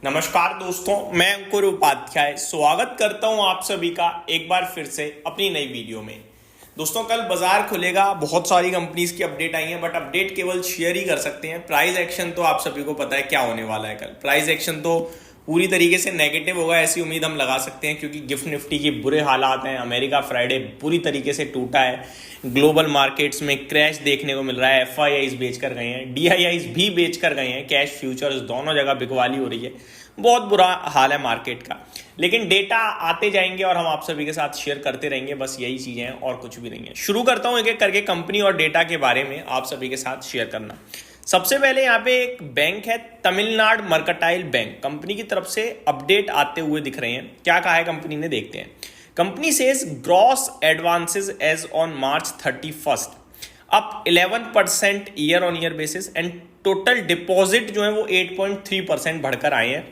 नमस्कार दोस्तों, मैं अंकुर उपाध्याय स्वागत करता हूं आप सभी का एक बार फिर से अपनी नई वीडियो में। दोस्तों, कल बाजार खुलेगा, बहुत सारी कंपनीज की अपडेट आई है, बट अपडेट केवल शेयर ही कर सकते हैं। प्राइस एक्शन तो आप सभी को पता है क्या होने वाला है। कल प्राइस एक्शन तो पूरी तरीके से नेगेटिव होगा, ऐसी उम्मीद हम लगा सकते हैं, क्योंकि गिफ्ट निफ्टी के बुरे हालात हैं। अमेरिका फ्राइडे बुरी तरीके से टूटा है। ग्लोबल मार्केट्स में क्रैश देखने को मिल रहा है। एफआईआईज बेच कर गए हैं, डीआईआईज भी बेच कर गए हैं। कैश फ्यूचर्स दोनों जगह बिकवाली हो रही है। बहुत बुरा हाल है मार्केट का, लेकिन डेटा आते जाएंगे और हम आप सभी के साथ शेयर करते रहेंगे। बस यही चीजें हैं और कुछ भी नहीं है। शुरू करता हूं एक एक करके कंपनी और डेटा के बारे में आप सभी के साथ शेयर करना। सबसे पहले यहाँ पे एक बैंक है, तमिलनाडु मर्केंटाइल बैंक। कंपनी की तरफ से अपडेट आते हुए दिख रहे हैं। क्या कहा है कंपनी ने, देखते हैं। Company says gross advances as on March 31 up 11% year on year basis and total deposit जो है वो 8.3% बढ़कर आए हैं।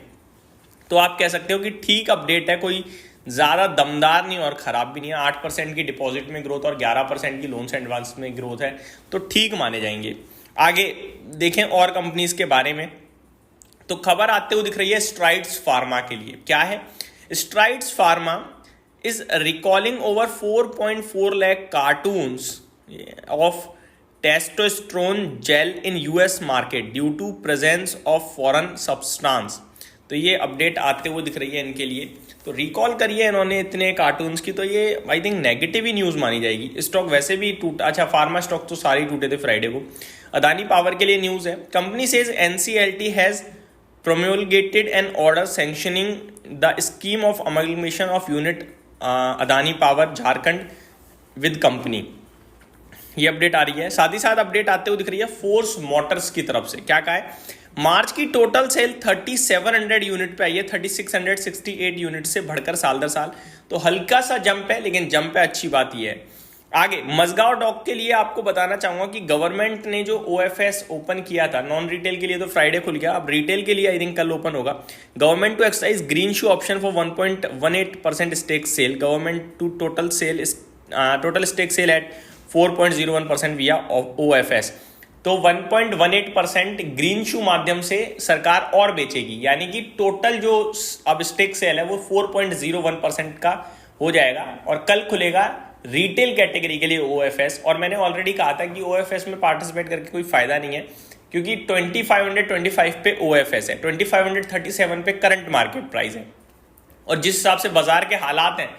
तो आप कह सकते हो कि ठीक अपडेट है, कोई ज़्यादा दमदार नहीं और ख़राब भी नहीं है। 8% की डिपॉजिट में ग्रोथ और 11% की लोन्स एडवांस में ग्रोथ है, तो ठीक माने जाएंगे। आगे देखें और कंपनीज के बारे में, तो खबर आते हुए दिख रही है स्ट्राइड्स फार्मा के लिए। क्या है? Strides pharma is recalling over 4.4 lakh cartons of testosterone gel in US market due to presence of foreign substance. तो ये अपडेट आते हुए दिख रही है इनके लिए। तो रिकॉल करिए इन्होंने इतने कार्टून्स की, तो ये I think negative he news मानी जाएगी। स्टॉक वैसे भी टूटा, अच्छा फार्मा स्टॉक तो सारे टूटे थे फ्राइडे को। अदानी पावर के लिए न्यूज़ है। Company says NCLT has promulgated an order sanctioning the scheme of amalgamation of unit Adani power Jharkhand with company. ये अपडेट आ रही है। साथ ही साथ अपडेट आते हुए दिख रही है फोर्स मोटर्स की तरफ से। क्या कहा है? मार्च की टोटल सेल 3700 यूनिट पे आई है, 3668 यूनिट से बढ़कर साल दर साल। तो हल्का सा जंप है, लेकिन जंप है, अच्छी बात यह है। आगे मजगांव डॉक के लिए आपको बताना चाहूंगा कि गवर्नमेंट ने जो ओएफएस ओपन किया था नॉन रिटेल के लिए, तो फ्राइडे खुल गया। अब रिटेल के लिए आई थिंक कल ओपन होगा। Government to exercise green shoe option for 1.18% stake sale. Government to total stake sale at 4.01% via OFS. तो 1.18% ग्रीन शू माध्यम से सरकार और बेचेगी, यानी कि टोटल जो अब स्टेक सेल है वो 4.01% का हो जाएगा। और कल खुलेगा रिटेल कैटेगरी के लिए ओएफएस। और मैंने ऑलरेडी कहा था कि ओएफएस में पार्टिसिपेट करके कोई फायदा नहीं है, क्योंकि 2525 पे ओएफएस है, 2537 पे करंट मार्केट प्राइस है। और जिस हिसाब से बाजार के हालात हैं,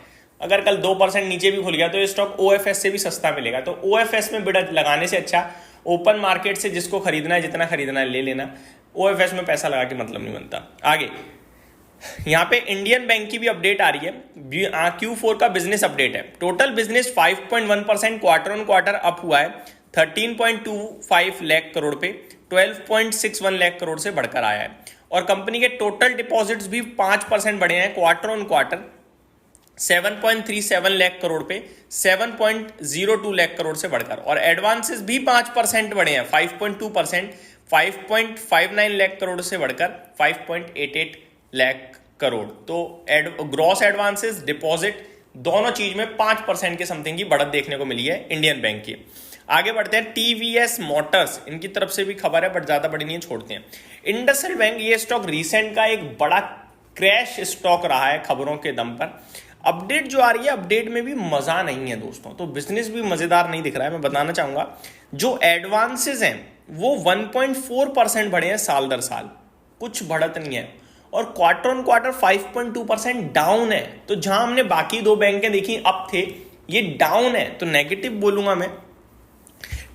अगर कल 2% नीचे भी खुल गया तो ये स्टॉक ओएफएस से भी सस्ता मिलेगा। तो ओएफएस में बिड लगाने से अच्छा ओपन मार्केट से जिसको खरीदना है, जितना खरीदना है ले लेना। ओएफएस में पैसा लगा के मतलब नहीं बनता। आगे यहाँ पे इंडियन बैंक की भी अपडेट आ रही है। Q4 का बिजनेस अपडेट है। Total business 5.1% quarter on quarter up हुआ है, 13.25 लाख करोड़ पे 12.61 लाख करोड़ से बढ़कर आया है। और कंपनी के टोटल डिपॉजिट्स भी 5% बढ़े हैं quarter on quarter, 7.37 lakh crore पे 7.02 लाख करोड़ से बढ़कर। और एडवांसेस भी 5% बढ़े हैं, 5.2%, 5.59 लाख करोड़ से बढ़कर 5.88 लाख करोड़। तो ग्रॉस एडवांसेस डिपॉजिट दोनों चीज में 5% के समथिंग की बढ़त देखने को मिली है इंडियन बैंक की। आगे बढ़ते हैं टीवीएस मोटर्स, इनकी तरफ से भी खबर है, बट ज्यादा बड़ी नहीं है, छोड़ते हैं। इंडसइंड बैंक, ये स्टॉक रीसेंट का एक बड़ा क्रैश स्टॉक रहा है खबरों के दम पर। अपडेट जो आ रही है, अपडेट में भी मजा नहीं है दोस्तों, तो बिजनेस भी मजेदार नहीं दिख रहा है। मैं बताना चाहूंगा जो एडवांसेस हैं वो 1.4% बढ़े हैं साल दर साल, कुछ बढ़त नहीं है। और क्वार्टर ऑन क्वार्टर 5.2% डाउन है। तो जहां हमने बाकी दो बैंकें देखी अप थे, ये डाउन है, तो नेगेटिव बोलूंगा मैं।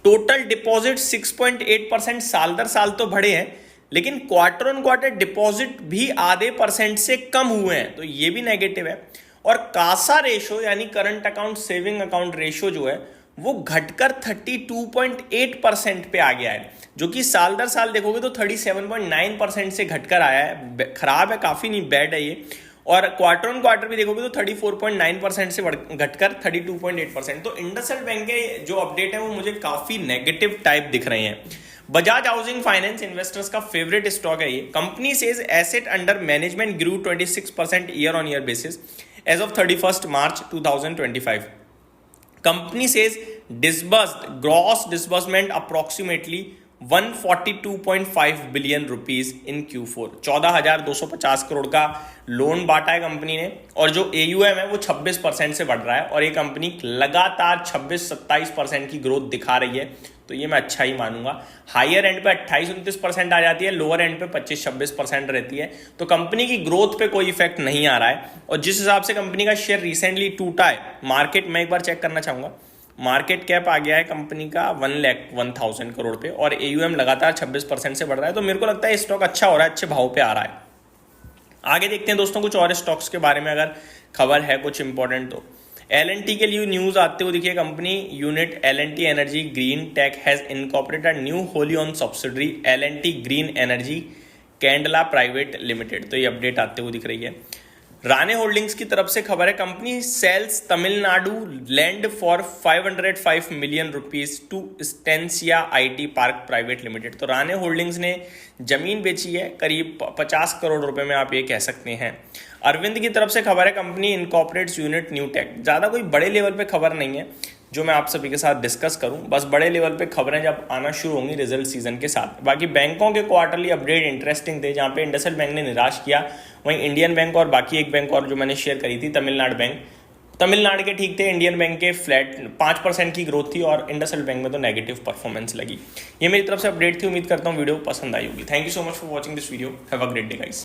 टोटल डिपॉजिट 6.8% साल दर साल तो बढ़े हैं, लेकिन क्वार्टर ऑन क्वार्टर डिपॉजिट भी आधे % से कम हुए हैं, तो ये भी नेगेटिव है। और कासा रेशो यानी current account saving account ratio जो है वो घटकर 32.8% पे आ गया है, जो कि साल दर साल देखोगे तो 37.9% से घटकर आया है। खराब है, काफी नहीं, बैड है ये। और क्वार्टर ऑन क्वार्टर भी देखोगे तो 34.9% से घटकर 32.8%। तो इंडसइंड बैंक के जो अपडेट है वो मुझे काफी नेगेटिव टाइप दिख रहे हैं। बजाज हाउसिंग फाइनेंस इन्वेस्टर्स का फेवरेट स्टॉक है ये। Company says asset under management grew 26% year on year basis as of 31 March 2025। Company says disbursed gross disbursement approximately 142.5 billion rupees in Q4। 14,250 crore का लोन बांटा है company ने, और जो AUM है वो 26% से बढ़ रहा है, और ये कंपनी लगातार 26-27% की ग्रोथ दिखा रही है, तो ये मैं अच्छा ही मानूंगा। हायर एंड पे 28-29% आ जाती है, लोअर एंड पे 25-26% रहती है, तो कंपनी की ग्रोथ पे कोई इफेक्ट नहीं आ रहा है। और जिस हिसाब से कंपनी का शेयर रिसेंटली टूटा है, मार्केट में एक बार चेक करना चाहूंगा, मार्केट कैप आ गया है कंपनी का 1,01,000 करोड़ पे, और AUM लगातार 26% से बढ़ रहा है, तो मेरे को लगता है स्टॉक अच्छा हो रहा है, अच्छे भाव पे आ रहा है। आगे देखते हैं दोस्तों कुछ और स्टॉक्स के बारे में अगर खबर है कुछ इंपॉर्टेंट तो। L&T के लिए न्यूज आते हुए दिखिए, company unit L&T energy green tech has incorporated new wholly owned subsidiary L&T green energy Kandla private limited, तो ये अपडेट आते हुए दिख रही है। राणे होल्डिंग्स की तरफ से खबर है, company sales Tamil Nadu land for 505 million rupees to स्टेंसिया IT park private limited, तो राणे होल्डिंग्स ने जमीन बेची है करीब 50 करोड़ रुपए में, आप ये कह सकते हैं। अरविंद की तरफ से खबर है, company incorporates unit new take. ज़्यादा कोई बड़े लेवल पे खबर नहीं है जो मैं आप सभी के साथ डिस्कस करूं, बस बड़े लेवल पे खबरें जब आना शुरू होंगी रिजल्ट सीजन के साथ। बाकी बैंकों के क्वार्टरली अपडेट इंटरेस्टिंग थे, जहां पे इंडसइंड बैंक ने निराश किया, वहीं इंडियन बैंक और बाकी एक बैंक और जो मैंने शेयर करी थी तमिलनाडु बैंक, तमिलनाडु के ठीक थे, इंडियन बैंक के फ्लैट 5% की ग्रोथ थी, और इंडसइंड बैंक में तो नेगेटिव परफॉर्मेंस लगी। ये मेरी तरफ से अपडेट थी, उम्मीद करता हूँ वीडियो पसंद आई होगी। Thank you so much for watching this video, have a great day guys.